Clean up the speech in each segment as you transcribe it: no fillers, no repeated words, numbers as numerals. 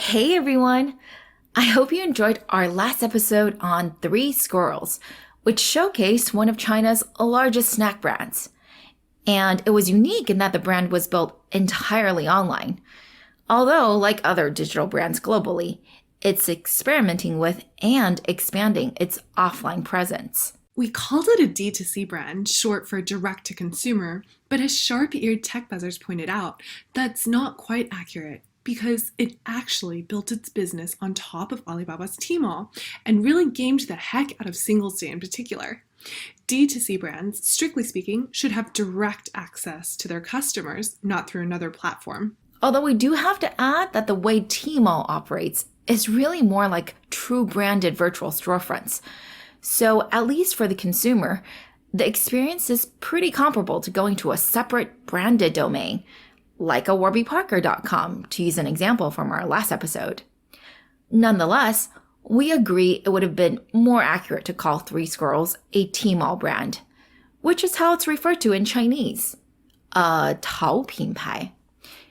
Hey everyone! I hope you enjoyed our last episode on 3 Squirrels, which showcased one of China's largest snack brands. And it was unique in that the brand was built entirely online. Although, like other digital brands globally, it's experimenting with and expanding its offline presence. We called it a D2C brand, short for direct-to-consumer, but as sharp-eared tech buzzers pointed out, that's not quite accurate because it actually built its business on top of Alibaba's Tmall and really gamed the heck out of Singles Day in particular. D2C brands, strictly speaking, should have direct access to their customers, not through another platform. Although we do have to add that the way Tmall operates is really more like true branded virtual storefronts. So at least for the consumer, the experience is pretty comparable to going to a separate branded domain, like a warbyparker.com, to use an example from our last episode. Nonetheless, we agree it would have been more accurate to call 3 Squirrels a Tmall brand, which is how it's referred to in Chinese, a 淘品牌.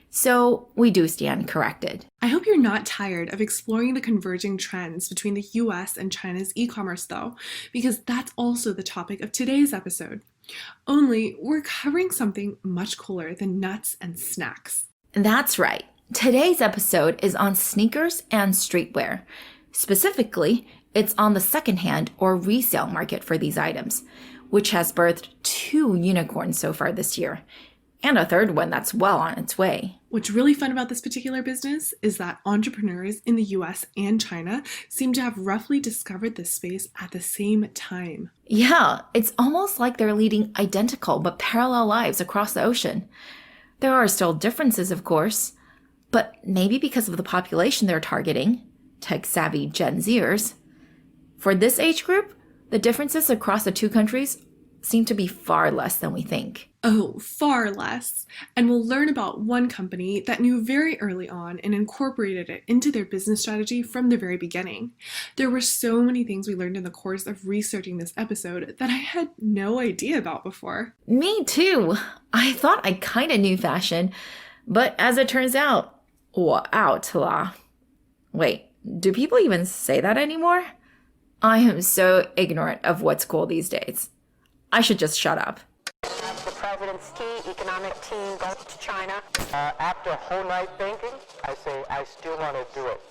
So we do stand corrected. I hope you're not tired of exploring the converging trends between the US and China's e-commerce though, because that's also the topic of today's episode. Only we're covering something much cooler than nuts and snacks. That's right. Today's episode is on sneakers and streetwear. Specifically, it's on the secondhand or resale market for these items, which has birthed 2 unicorns so far this year, and a third one that's well on its way. What's really fun about this particular business is that entrepreneurs in the US and China seem to have roughly discovered this space at the same time. Yeah, it's almost like they're leading identical but parallel lives across the ocean. There are still differences, of course, but maybe because of the population they're targeting, tech-savvy Gen Zers. For this age group, the differences across the 2 countries seem to be far less than we think. Oh, far less. And we'll learn about one company that knew very early on and incorporated it into their business strategy from the very beginning. There were so many things we learned in the course of researching this episode that I had no idea about before. Me too. I thought I kind of knew fashion, but as it turns out, 我 out 啦. Wait, do people even say that anymore? I am so ignorant of what's cool these days. I should just shut up. The president's key economic team goes to China. After a whole night thinking, I say I still want to do it.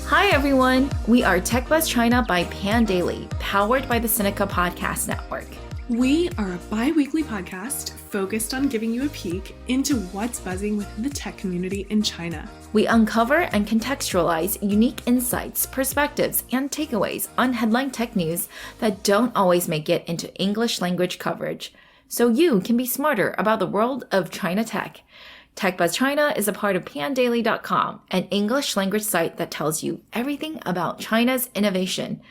Hi everyone, we are TechBuzz China by Pandaily, powered by the Sinica Podcast Network. We are a bi-weekly podcast focused on giving you a peek into what's buzzing within the tech community in China. We uncover and contextualize unique insights, perspectives, and takeaways on headline tech news that don't always make it into English language coverage, so you can be smarter about the world of China tech. TechBuzz China is a part of pandaily.com, an English language site that tells you everything about China's innovation.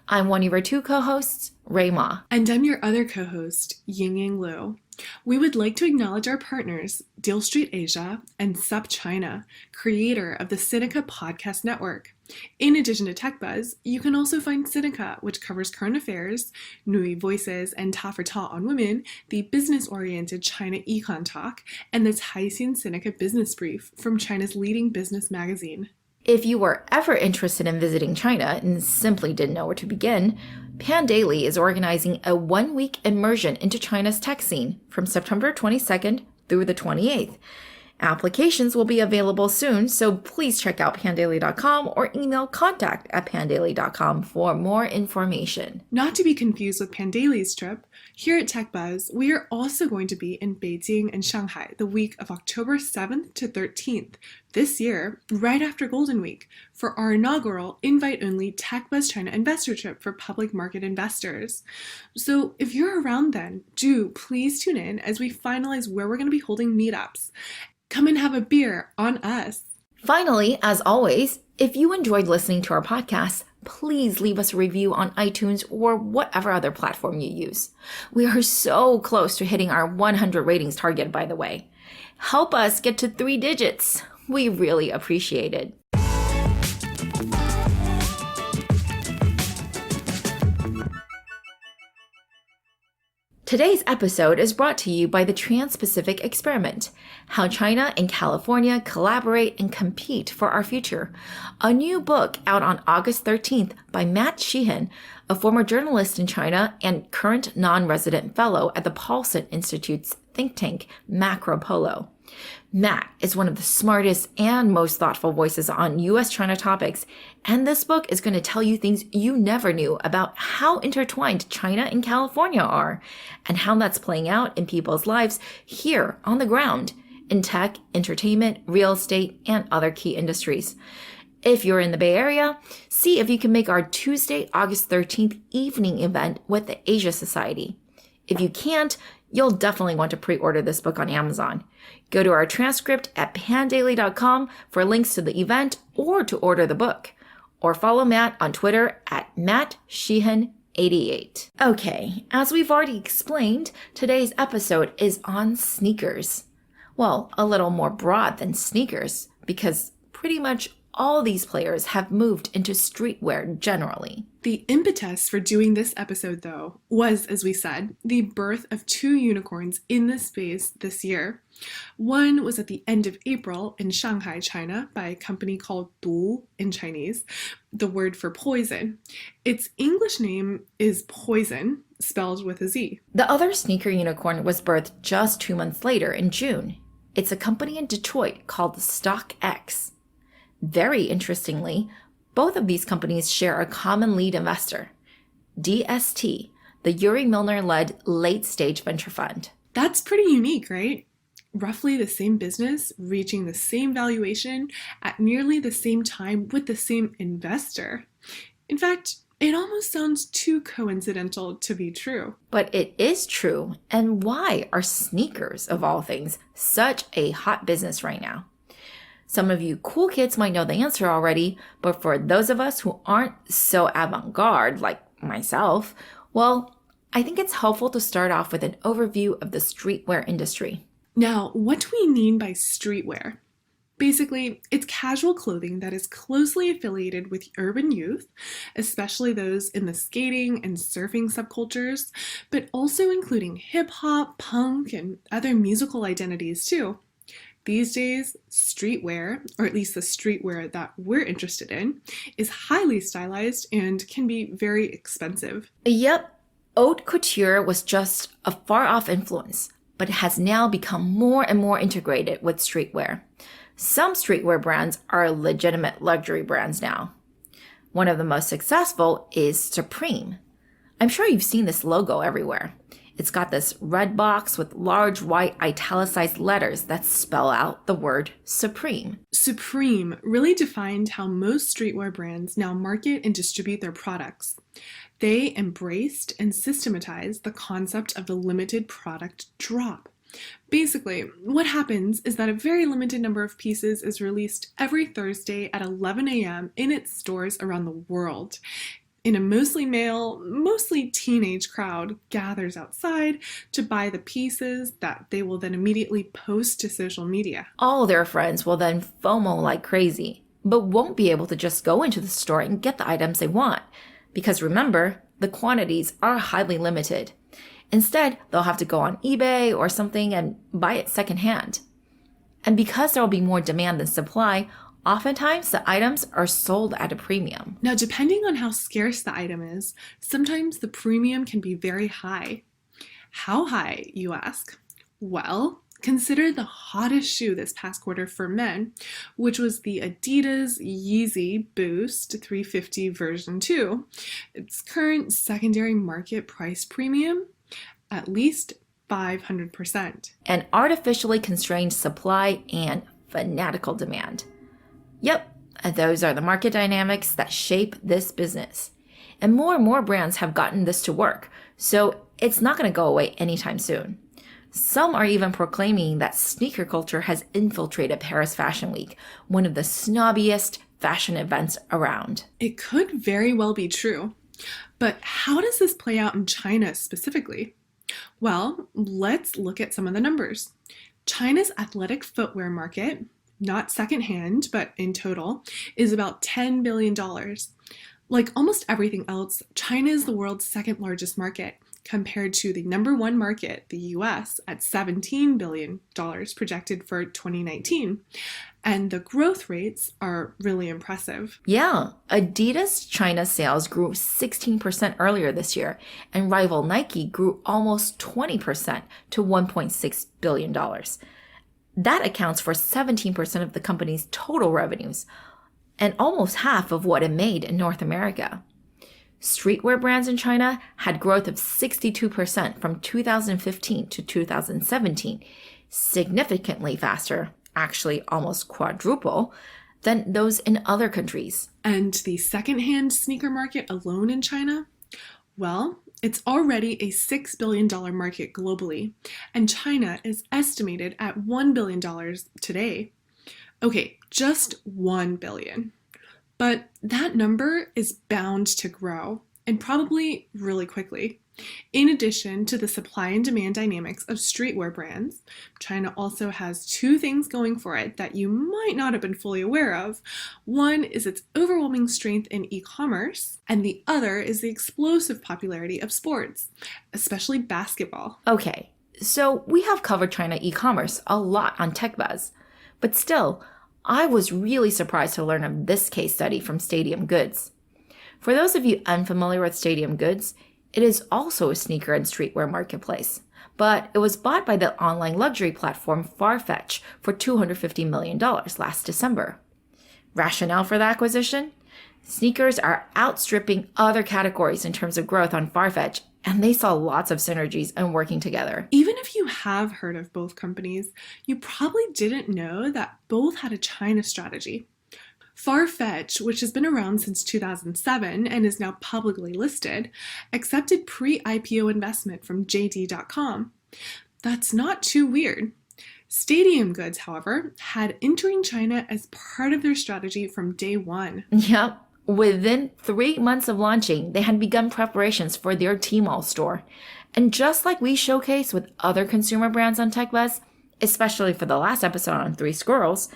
I'm one of our 2 co-hosts, Ray Ma. And I'm your other co-host, Ying-Ying. We would like to acknowledge our partners, Deal Street Asia and Sup China, creator of the Sinica Podcast Network. In addition to TechBuzz, you can also find Sinica, which covers current affairs, Nui Voices, and Ta for Ta on Women, the business-oriented China Econ Talk, and the Caixin Sinica Business Brief from China's leading business magazine. If you were ever interested in visiting China and simply didn't know where to begin, Pandaily is organizing a 1-week immersion into China's tech scene from September 22nd through the 28th. Applications will be available soon, so please check out pandaily.com or email contact@pandaily.com for more information. Not to be confused with Pandaily's trip, here at TechBuzz, we are also going to be in Beijing and Shanghai the week of October 7th to 13th this year, right after Golden Week, for our inaugural invite-only TechBuzz China investor trip for public market investors. So if you're around then, do please tune in as we finalize where we're going to be holding meetups. Come and have a beer on us. Finally, as always, if you enjoyed listening to our podcast, please leave us a review on iTunes or whatever other platform you use. We are so close to hitting our 100 ratings target, by the way. Help us get to 3 digits. We really appreciate it. Today's episode is brought to you by the Trans-Pacific Experiment, how China and California collaborate and compete for our future. A new book out on August 13th by Matt Sheehan, a former journalist in China and current non-resident fellow at the Paulson Institute's think tank, Macro Polo. Matt is one of the smartest and most thoughtful voices on US-China topics, and this book is going to tell you things you never knew about how intertwined China and California are, and how that's playing out in people's lives here on the ground, in tech, entertainment, real estate, and other key industries. If you're in the Bay Area, see if you can make our Tuesday, August 13th evening event with the Asia Society. If you can't, you'll definitely want to pre-order this book on Amazon. Go to our transcript at pandaily.com for links to the event or to order the book. Or follow Matt on Twitter at MattSheehan88. Okay, as we've already explained, today's episode is on sneakers. Well, a little more broad than sneakers, because pretty much all these players have moved into streetwear generally. The impetus for doing this episode, though, was, as we said, the birth of two unicorns in this space this year. One was at the end of April in Shanghai, China, by a company called Du in Chinese, the word for poison. Its English name is Poizon, spelled with a Z. The other sneaker unicorn was birthed just 2 months later in June. It's a company in Detroit called StockX. Very interestingly, both of these companies share a common lead investor, DST, the Yuri Milner-led late-stage venture fund. That's pretty unique, right? Roughly the same business, reaching the same valuation at nearly the same time with the same investor. In fact, it almost sounds too coincidental to be true. But it is true. And why are sneakers, of all things, such a hot business right now? Some of you cool kids might know the answer already, but for those of us who aren't so avant-garde, like myself, well, I think it's helpful to start off with an overview of the streetwear industry. Now, what do we mean by streetwear? Basically, it's casual clothing that is closely affiliated with urban youth, especially those in the skating and surfing subcultures, but also including hip-hop, punk, and other musical identities too. These days, streetwear, or at least the streetwear that we're interested in, is highly stylized and can be very expensive. Yep, haute couture was just a far-off influence, but it has now become more and more integrated with streetwear. Some streetwear brands are legitimate luxury brands now. One of the most successful is Supreme. I'm sure you've seen this logo everywhere. It's got this red box with large white italicized letters that spell out the word Supreme. Supreme really defined how most streetwear brands now market and distribute their products. They embraced and systematized the concept of the limited product drop. Basically, what happens is that a very limited number of pieces is released every Thursday at 11 a.m. in its stores around the world. And a mostly male, mostly teenage crowd gathers outside to buy the pieces that they will then immediately post to social media. All their friends will then FOMO like crazy, but won't be able to just go into the store and get the items they want. Because remember, the quantities are highly limited. Instead, they'll have to go on eBay or something and buy it secondhand. And because there will be more demand than supply, oftentimes the items are sold at a premium. Now, depending on how scarce the item is, sometimes the premium can be very high. How high, you ask? Well, consider the hottest shoe this past quarter for men, which was the Adidas Yeezy Boost 350 version 2. Its current secondary market price premium, at least 500%. An artificially constrained supply and fanatical demand. Yep, those are the market dynamics that shape this business. And more brands have gotten this to work, so it's not going to go away anytime soon. Some are even proclaiming that sneaker culture has infiltrated Paris Fashion Week, one of the snobbiest fashion events around. It could very well be true. But how does this play out in China specifically? Well, let's look at some of the numbers. China's athletic footwear market, not secondhand, but in total, is about $10 billion. Like almost everything else, China is the world's second largest market, compared to the number one market, the US, at $17 billion projected for 2019. And the growth rates are really impressive. Yeah, Adidas China sales grew 16% earlier this year, and rival Nike grew almost 20% to $1.6 billion. That accounts for 17% of the company's total revenues, and almost half of what it made in North America. Streetwear brands in China had growth of 62% from 2015 to 2017, significantly faster, actually almost quadruple, than those in other countries. And the secondhand sneaker market alone in China? Well, it's already a $6 billion market globally, and China is estimated at $1 billion today. Okay, just $1 billion. But that number is bound to grow, and probably really quickly. In addition to the supply and demand dynamics of streetwear brands, China also has two things going for it that you might not have been fully aware of. One is its overwhelming strength in e-commerce, and the other is the explosive popularity of sports, especially basketball. Okay, so we have covered China e-commerce a lot on TechBuzz, but still, I was really surprised to learn of this case study from Stadium Goods. For those of you unfamiliar with Stadium Goods, it is also a sneaker and streetwear marketplace, but it was bought by the online luxury platform Farfetch for $250 million last December. Rationale for the acquisition? Sneakers are outstripping other categories in terms of growth on Farfetch, and they saw lots of synergies in working together. Even if you have heard of both companies, you probably didn't know that both had a China strategy. Farfetch, which has been around since 2007 and is now publicly listed, accepted pre-IPO investment from JD.com. That's not too weird. Stadium Goods, however, had entering China as part of their strategy from day one. Yep. Within 3 months of launching, they had begun preparations for their Tmall store. And just like we showcase with other consumer brands on TechBuzz, especially for the last episode on Three Squirrels,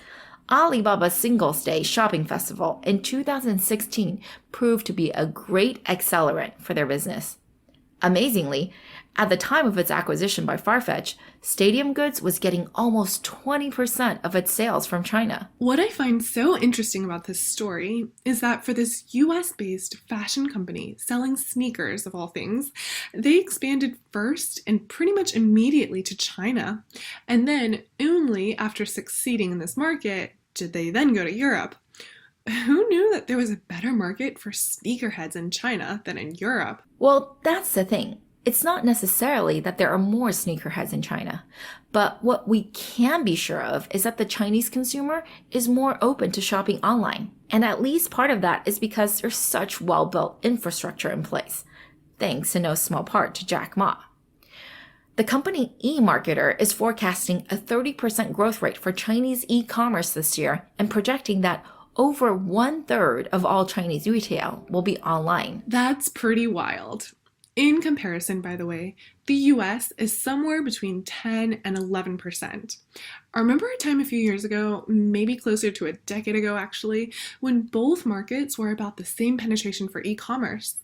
Alibaba's Singles Day shopping festival in 2016 proved to be a great accelerant for their business. Amazingly, at the time of its acquisition by Farfetch, Stadium Goods was getting almost 20% of its sales from China. What I find so interesting about this story is that for this US-based fashion company selling sneakers of all things, they expanded first and pretty much immediately to China. And then only after succeeding in this market did they then go to Europe. Who knew that there was a better market for sneakerheads in China than in Europe? Well, that's the thing. It's not necessarily that there are more sneakerheads in China, but what we can be sure of is that the Chinese consumer is more open to shopping online. And at least part of that is because there's such well-built infrastructure in place, thanks in no small part to Jack Ma. The company eMarketer is forecasting a 30% growth rate for Chinese e-commerce this year and projecting that over 1/3 of all Chinese retail will be online. That's pretty wild. In comparison, by the way, the US is somewhere between 10 and 11%. I remember a time a few years ago, maybe closer to a decade ago actually, when both markets were about the same penetration for e-commerce.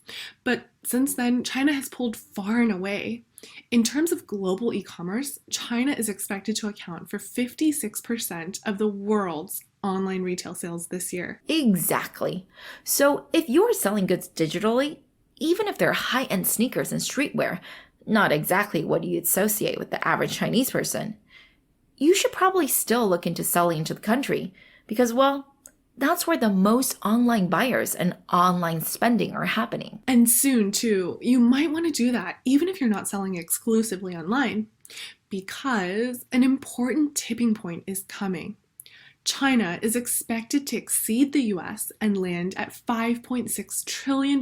But since then, China has pulled far and away. In terms of global e-commerce, China is expected to account for 56% of the world's online retail sales this year. Exactly. So if you're selling goods digitally, even if they're high-end sneakers and streetwear, not exactly what you associate with the average Chinese person, you should probably still look into selling into the country because, well, that's where the most online buyers and online spending are happening. And soon, too, you might want to do that even if you're not selling exclusively online, because an important tipping point is coming. China is expected to exceed the US and land at $5.6 trillion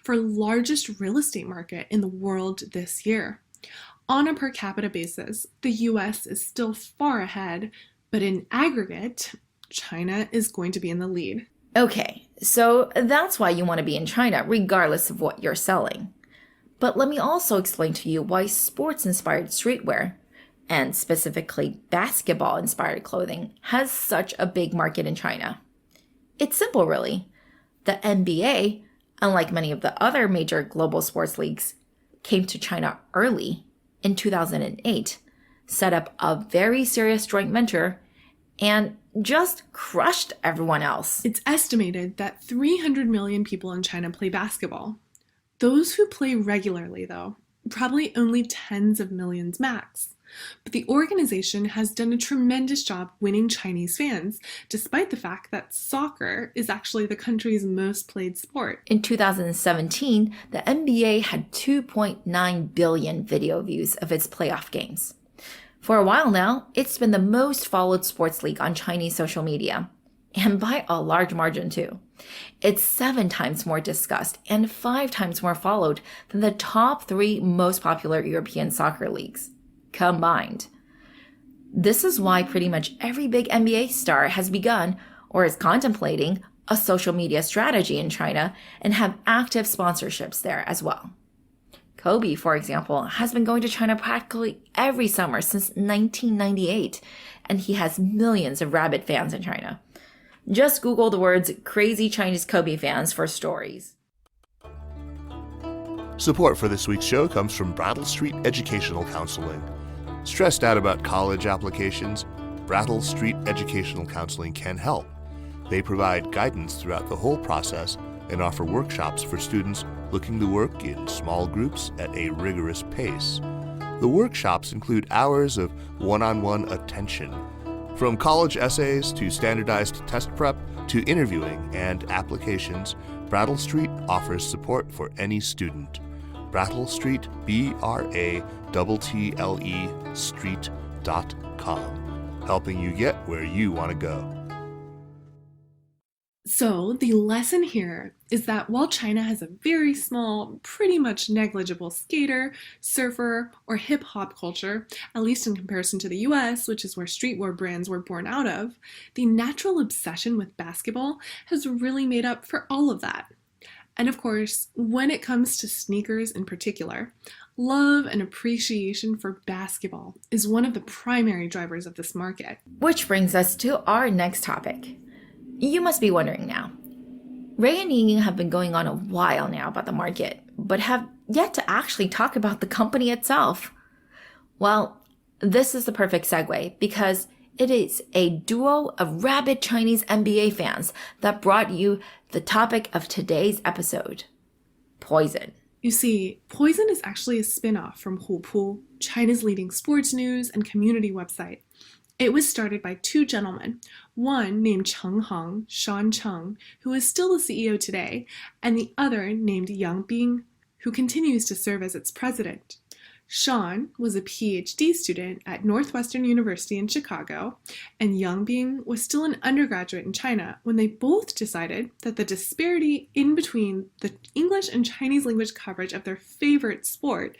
for largest real estate market in the world this year. On a per capita basis, the US is still far ahead, but in aggregate, China is going to be in the lead. Okay, so that's why you want to be in China regardless of what you're selling. But let me also explain to you why sports-inspired streetwear, and specifically basketball-inspired clothing, has such a big market in China. It's simple, really. The NBA, unlike many of the other major global sports leagues, came to China early in 2008, set up a very serious joint venture, and just crushed everyone else. It's estimated that 300 million people in China play basketball. Those who play regularly, though, probably only tens of millions max. But the organization has done a tremendous job winning Chinese fans, despite the fact that soccer is actually the country's most played sport. In 2017, the NBA had 2.9 billion video views of its playoff games. For a while now, it's been the most followed sports league on Chinese social media, and by a large margin too. It's 7 times more discussed and 5 times more followed than the top 3 most popular European soccer leagues combined. This is why pretty much every big NBA star has begun or is contemplating a social media strategy in China and have active sponsorships there as well. Kobe, for example, has been going to China practically every summer since 1998, and he has millions of rabid fans in China. Just Google the words crazy Chinese Kobe fans for stories. Support for this week's show comes from Brattle Street Educational Counseling. Stressed out about college applications? Brattle Street Educational Counseling can help. They provide guidance throughout the whole process and offer workshops for students looking to work in small groups at a rigorous pace. The workshops include hours of one-on-one attention. From college essays to standardized test prep to interviewing and applications, Brattle Street offers support for any student. Brattle Street, BRATTLE Street.com, helping you get where you want to go. So the lesson here is that while China has a very small, pretty much negligible skater, surfer, or hip-hop culture, at least in comparison to the US, which is where streetwear brands were born out of, the natural obsession with basketball has really made up for all of that. And of course, when it comes to sneakers in particular, love and appreciation for basketball is one of the primary drivers of this market. Which brings us to our next topic. You must be wondering now. Ray and Ying-Ying have been going on a while now about the market, but have yet to actually talk about the company itself. Well, this is the perfect segue because it is a duo of rabid Chinese NBA fans that brought you the topic of today's episode, Poizon. You see, Poizon is actually a spin-off from Hupu, China's leading sports news and community website. It was started by 2 gentlemen, one named Cheng Heng, Sean Cheng, who is still the CEO today, and the other named Ying-Ying, who continues to serve as its president. Sean was a PhD student at Northwestern University in Chicago, and Ying-Ying was still an undergraduate in China when they both decided that the disparity in between the English and Chinese language coverage of their favorite sport,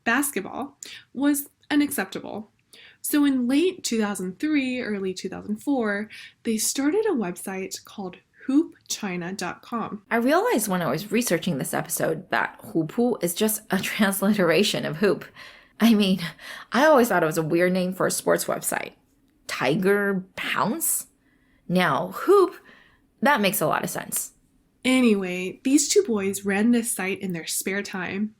basketball, was unacceptable. So in late 2003, early 2004, they started a website called hoopchina.com. I realized when I was researching this episode that Hupu is just a transliteration of hoop. I mean, I always thought it was a weird name for a sports website. Tiger Pounce? Now, hoop, that makes a lot of sense. Anyway, these 2 boys ran this site in their spare time.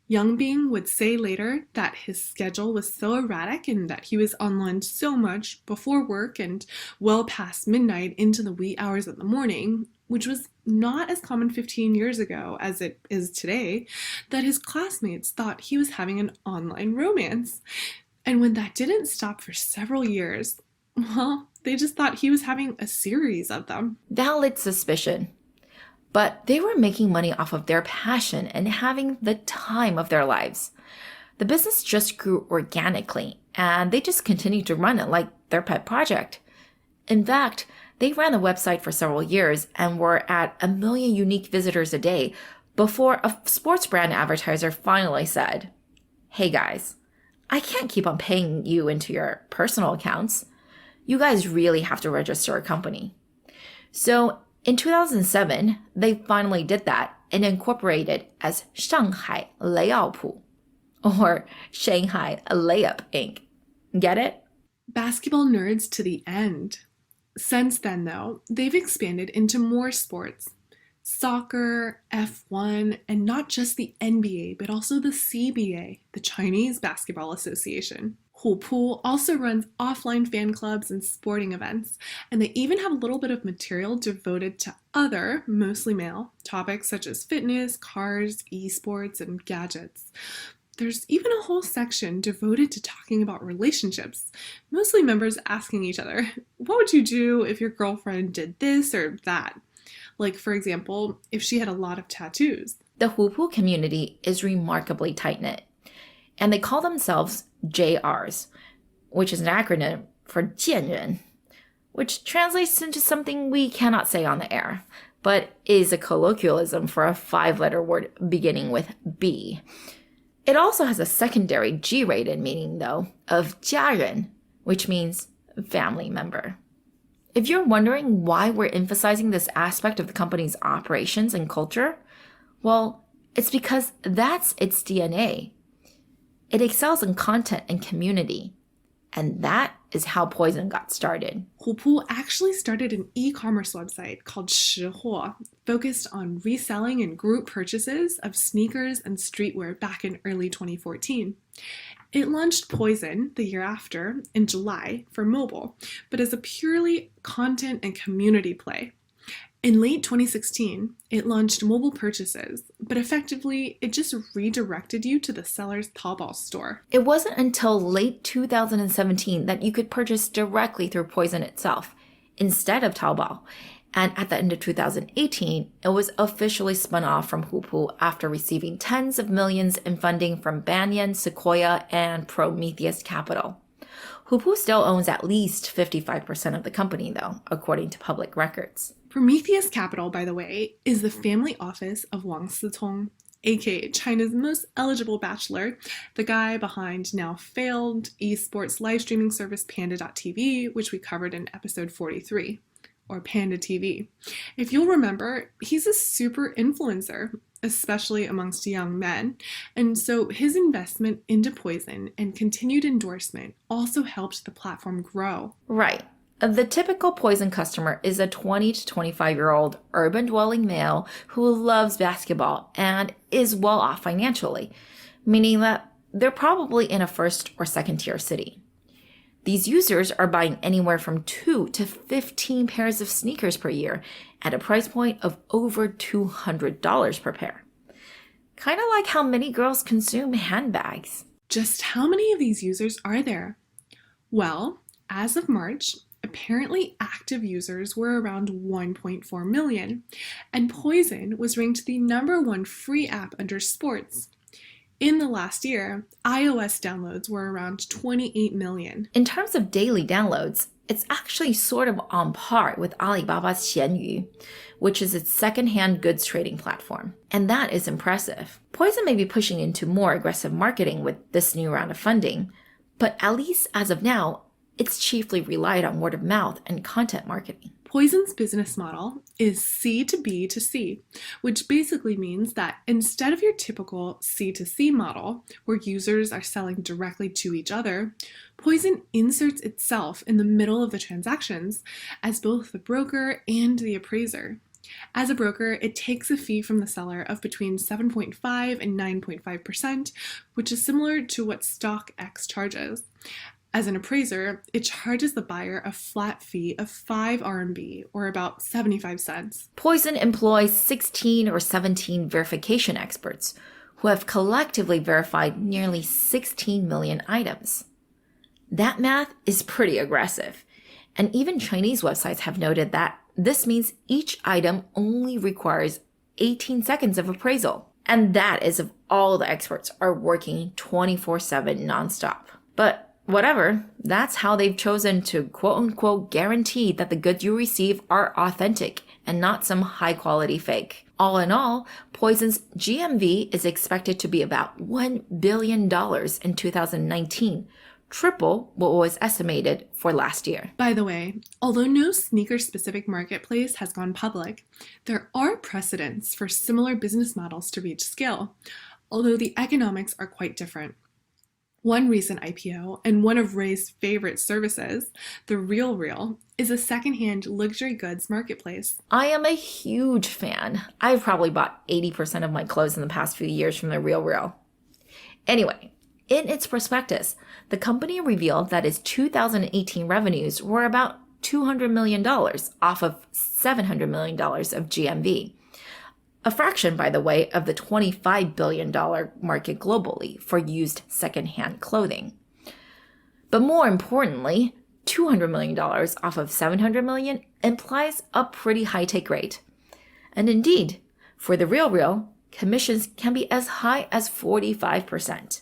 Ying-Ying would say later that his schedule was so erratic and that he was online so much before work and well past midnight into the wee hours of the morning, which was not as common 15 years ago as it is today, that his classmates thought he was having an online romance. And when that didn't stop for several years, well, they just thought he was having a series of them. Valid suspicion. But they were making money off of their passion and having the time of their lives. The business just grew organically, and they just continued to run it like their pet project. In fact, they ran the website for several years and were at 1 million unique visitors a day before a sports brand advertiser finally said, "Hey guys, I can't keep on paying you into your personal accounts. You guys really have to register a company." So in 2007, they finally did that and incorporated as Shanghai Layout, or Shanghai Layup Inc. Get it? Basketball nerds to the end. Since then, though, they've expanded into more sports. Soccer, F1, and not just the NBA, but also the CBA, the Chinese Basketball Association. Hupu also runs offline fan clubs and sporting events, and they even have a little bit of material devoted to other, mostly male, topics such as fitness, cars, esports, and gadgets. There's even a whole section devoted to talking about relationships, mostly members asking each other, what would you do if your girlfriend did this or that? Like, for example, if she had a lot of tattoos. The Hupu community is remarkably tight-knit, and they call themselves JRs, which is an acronym for 贱人, which translates into something we cannot say on the air, but is a colloquialism for a 5-letter word beginning with B. It also has a secondary G-rated meaning, though, of 家人, which means family member. If you're wondering why we're emphasizing this aspect of the company's operations and culture, well, it's because that's its DNA. It excels in content and community, and that is how Poizon got started. Hupu actually started an e-commerce website called Shihuo, focused on reselling and group purchases of sneakers and streetwear back in early 2014. It launched Poizon the year after, in July, for mobile, but as a purely content and community play. In late 2016, it launched mobile purchases, but effectively, it just redirected you to the seller's Taobao store. It wasn't until late 2017 that you could purchase directly through Poizon itself, instead of Taobao. And at the end of 2018, it was officially spun off from Hupu after receiving tens of millions in funding from Banyan, Sequoia, and Prometheus Capital. Hupu still owns at least 55% of the company, though, according to public records. Prometheus Capital, by the way, is the family office of Wang Sicong, aka China's most eligible bachelor, the guy behind now failed esports live streaming service Panda.tv, which we covered in episode 43. Or Panda TV. If you'll remember, he's a super influencer, especially amongst young men, and so his investment into Poizon and continued endorsement also helped the platform grow. Right. The typical Poizon customer is a 20 to 25-year-old urban-dwelling male who loves basketball and is well off financially, meaning that they're probably in a first or second-tier city. These users are buying anywhere from 2 to 15 pairs of sneakers per year at a price point of over $200 per pair. Kind of like how many girls consume handbags. Just how many of these users are there? Well, as of March, apparently active users were around 1.4 million, and Poizon was ranked the #1 free app under sports. In the last year, iOS downloads were around 28 million. In terms of daily downloads, it's actually sort of on par with Alibaba's Xianyu, which is its second-hand goods trading platform. And that is impressive. Poizon may be pushing into more aggressive marketing with this new round of funding, but at least as of now, it's chiefly relied on word of mouth and content marketing. Poizon's business model is C to B to C, which basically means that instead of your typical C to C model, where users are selling directly to each other, Poizon inserts itself in the middle of the transactions as both the broker and the appraiser. As a broker, it takes a fee from the seller of between 7.5 and 9.5%, which is similar to what StockX charges. As an appraiser, it charges the buyer a flat fee of 5 RMB, or about 75 cents. Poizon employs 16 or 17 verification experts who have collectively verified nearly 16 million items. That math is pretty aggressive, and even Chinese websites have noted that this means each item only requires 18 seconds of appraisal. And that is if all the experts are working 24/7 nonstop. But whatever, that's how they've chosen to quote-unquote guarantee that the goods you receive are authentic and not some high-quality fake. All in all, Poizon's GMV is expected to be about $1 billion in 2019, triple what was estimated for last year. By the way, although no sneaker-specific marketplace has gone public, there are precedents for similar business models to reach scale, although the economics are quite different. One recent IPO, and one of Ray's favorite services, The RealReal, is a secondhand luxury goods marketplace. I am a huge fan. I've probably bought 80% of my clothes in the past few years from The RealReal. Anyway, in its prospectus, the company revealed that its 2018 revenues were about $200 million off of $700 million of GMV. A fraction, by the way, of the $25 billion market globally for used secondhand clothing. But more importantly, $200 million off of $700 million implies a pretty high take rate. And indeed, for The RealReal, commissions can be as high as 45%.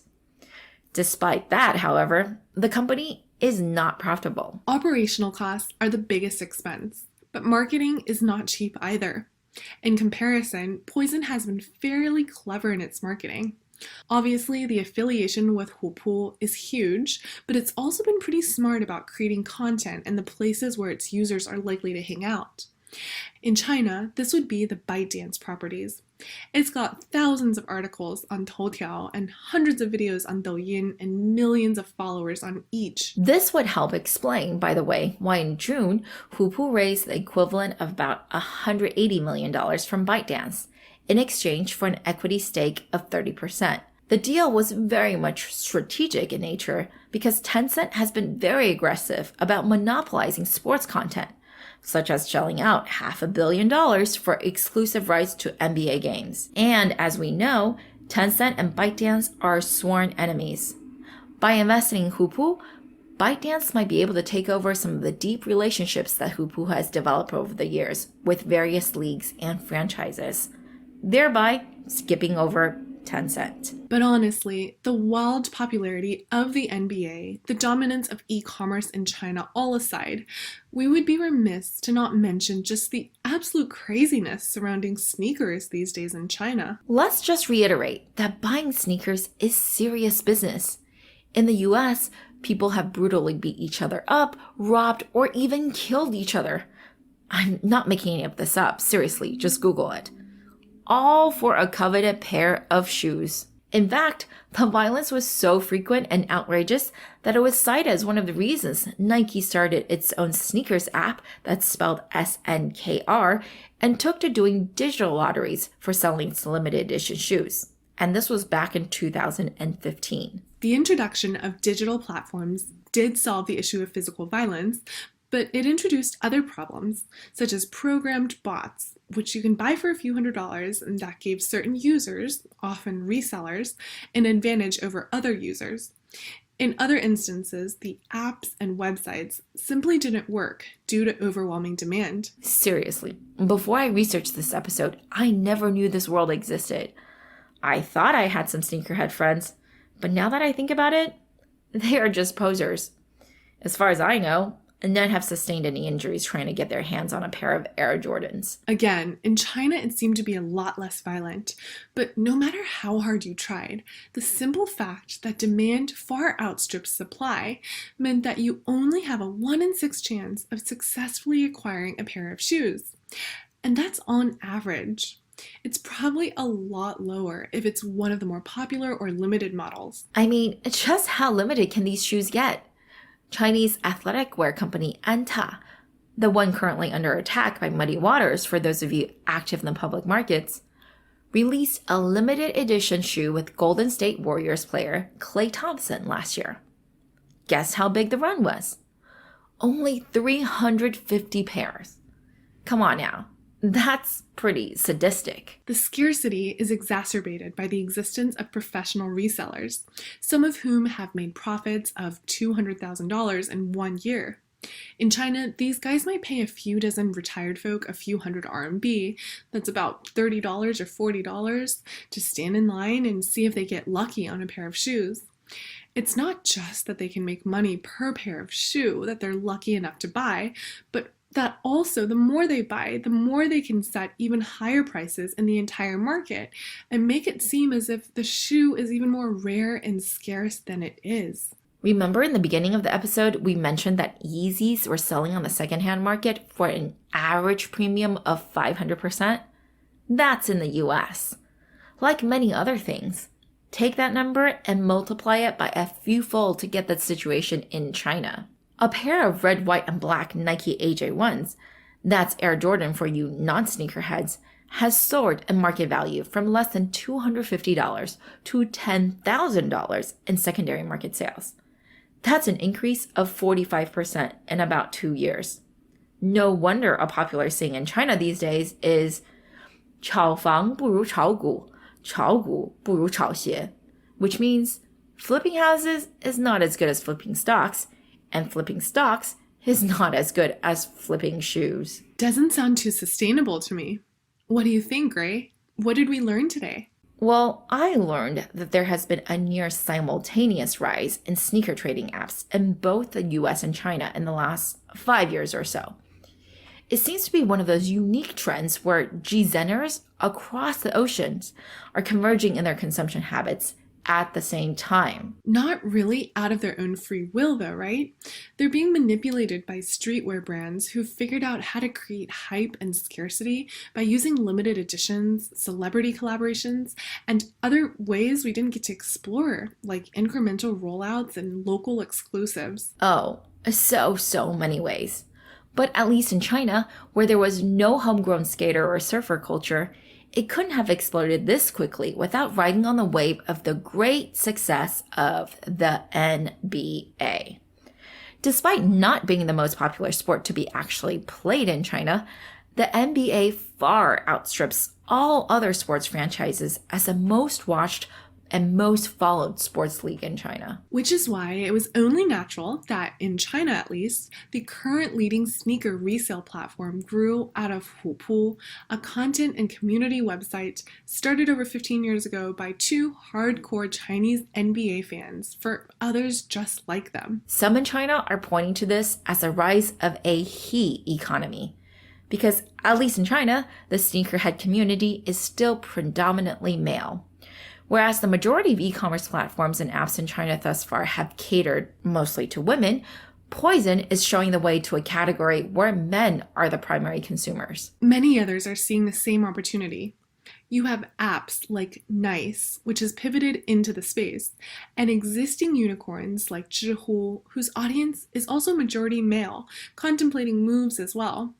Despite that, however, the company is not profitable. Operational costs are the biggest expense, but marketing is not cheap either. In comparison, Poizon has been fairly clever in its marketing. Obviously, the affiliation with Hupu is huge, but it's also been pretty smart about creating content in the places where its users are likely to hang out. In China, this would be the Bytedance properties. It's got thousands of articles on Toutiao and hundreds of videos on Douyin and millions of followers on each. This would help explain, by the way, why in June, Hupu raised the equivalent of about $180 million from Bytedance in exchange for an equity stake of 30%. The deal was very much strategic in nature because Tencent has been very aggressive about monopolizing sports content, such as shelling out $500 million for exclusive rights to NBA games. And as we know, Tencent and Bytedance are sworn enemies. By investing in Hupu, Bytedance might be able to take over some of the deep relationships that Hupu has developed over the years with various leagues and franchises, thereby skipping over Tencent. But honestly, the wild popularity of the NBA, the dominance of e-commerce in China all aside, we would be remiss to not mention just the absolute craziness surrounding sneakers these days in China. Let's just reiterate that buying sneakers is serious business. In the US, people have brutally beat each other up, robbed, or even killed each other. I'm not making any of this up. Seriously, just Google it. All for a coveted pair of shoes. In fact, the violence was so frequent and outrageous that it was cited as one of the reasons Nike started its own sneakers app that's spelled SNKR and took to doing digital lotteries for selling its limited edition shoes. And this was back in 2015. The introduction of digital platforms did solve the issue of physical violence, but it introduced other problems, such as programmed bots, which you can buy for a few $100s, and that gave certain users, often resellers, an advantage over other users. In other instances, the apps and websites simply didn't work due to overwhelming demand. Seriously, before I researched this episode, I never knew this world existed. I thought I had some sneakerhead friends, but now that I think about it, they are just posers. As far as I know, none have sustained any injuries trying to get their hands on a pair of Air Jordans. Again, in China it seemed to be a lot less violent, but no matter how hard you tried, the simple fact that demand far outstrips supply meant that you only have a 1 in 6 chance of successfully acquiring a pair of shoes. And that's on average. It's probably a lot lower if it's one of the more popular or limited models. I mean, just how limited can these shoes get? Chinese athletic wear company Anta, the one currently under attack by Muddy Waters for those of you active in the public markets, released a limited edition shoe with Golden State Warriors player Klay Thompson last year. Guess how big the run was? Only 350 pairs. Come on now. That's pretty sadistic. The scarcity is exacerbated by the existence of professional resellers, some of whom have made profits of $200,000 in 1 year. In China, these guys might pay a few dozen retired folk a few hundred RMB, that's about $30 or $40, to stand in line and see if they get lucky on a pair of shoes. It's not just that they can make money per pair of shoe that they're lucky enough to buy, but that also the more they buy, the more they can set even higher prices in the entire market and make it seem as if the shoe is even more rare and scarce than it is. Remember in the beginning of the episode, we mentioned that Yeezys were selling on the secondhand market for an average premium of 500%? That's in the US. Like many other things, Take that number and multiply it by a few fold to get the situation in China. A pair of red, white, and black Nike AJ1s, that's Air Jordan for you non-sneakerheads, has soared in market value from less than $250 to $10,000 in secondary market sales. That's an increase of 45% in about 2 years. No wonder a popular saying in China these days is 炒房不如炒股, 炒股不如炒鞋, which means flipping houses is not as good as flipping stocks, and flipping stocks is not as good as flipping shoes. Doesn't sound too sustainable to me. What do you think, Ray? What did we learn today? Well, I learned that there has been a near simultaneous rise in sneaker trading apps in both the US and China in the last 5 years or so. It seems to be one of those unique trends where G-Zenners across the oceans are converging in their consumption habits at the same time. Not really out of their own free will, though, right? They're being manipulated by streetwear brands who figured out how to create hype and scarcity by using limited editions, celebrity collaborations, and other ways we didn't get to explore, like incremental rollouts and local exclusives. Oh, so many ways. But at least in China, where there was no homegrown skater or surfer culture, it couldn't have exploded this quickly without riding on the wave of the great success of the NBA. Despite not being the most popular sport to be actually played in China, the NBA far outstrips all other sports franchises as the most watched and most followed sports league in China. Which is why it was only natural that, in China at least, the current leading sneaker resale platform grew out of Hupu, a content and community website started over 15 years ago by two hardcore Chinese NBA fans for others just like them. Some in China are pointing to this as a rise of a he economy. Because, at least in China, the sneakerhead community is still predominantly male. Whereas the majority of e-commerce platforms and apps in China thus far have catered mostly to women, Poizon is showing the way to a category where men are the primary consumers. Many others are seeing the same opportunity. You have apps like Nice, which has pivoted into the space, and existing unicorns like Zhihu, whose audience is also majority male, contemplating moves as well.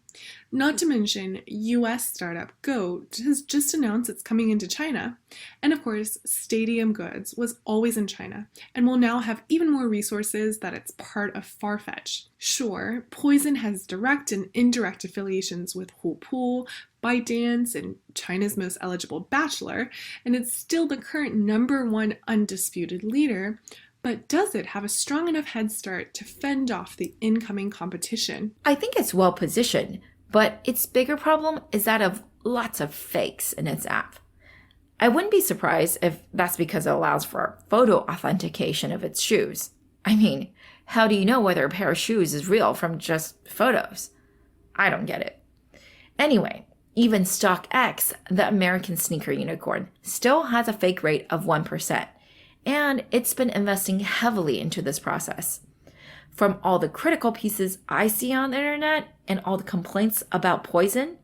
Not to mention, US startup Goat has just announced it's coming into China. And of course, Stadium Goods was always in China and will now have even more resources that it's part of Farfetch. Sure, Poizon has direct and indirect affiliations with Hupu, Bytedance, and China's most eligible Bachelor, and it's still the current #1 undisputed leader. But does it have a strong enough head start to fend off the incoming competition? I think it's well positioned, but its bigger problem is that of lots of fakes in its app. I wouldn't be surprised if that's because it allows for photo authentication of its shoes. I mean, how do you know whether a pair of shoes is real from just photos? I don't get it. Anyway, even StockX, the American sneaker unicorn, still has a fake rate of 1%. And it's been investing heavily into this process. From all the critical pieces I see on the internet and all the complaints about Poizon,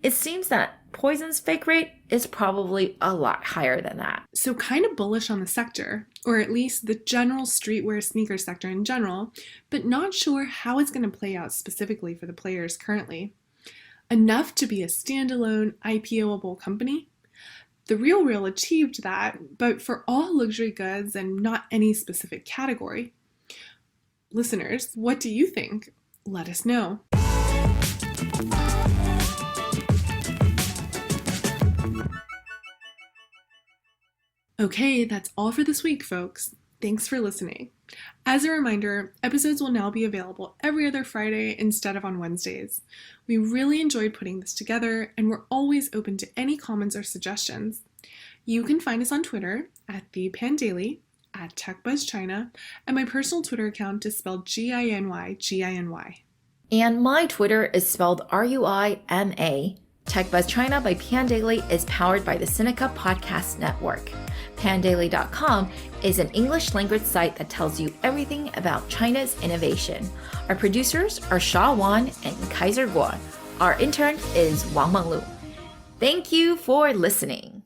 it seems that Poizon's fake rate is probably a lot higher than that. So kind of bullish on the sector, or at least the general streetwear sneaker sector in general, but not sure how it's going to play out specifically for the players currently. Enough to be a standalone IPO-able company? The RealReal achieved that, but for all luxury goods and not any specific category. Listeners, what do you think? Let us know. Okay, that's all for this week, folks. Thanks for listening. As a reminder, episodes will now be available every other Friday instead of on Wednesdays. We really enjoyed putting this together, and we're always open to any comments or suggestions. You can find us on Twitter at ThePanDaily, at TechBuzz China, and my personal Twitter account is spelled GINY. And my Twitter is spelled RUIMA. TechBuzz China by PanDaily is powered by the Sinica Podcast Network. PanDaily.com is an English language site that tells you everything about China's innovation. Our producers are Sha Wan and Kaiser Guo. Our intern is Wang Menglu. Thank you for listening.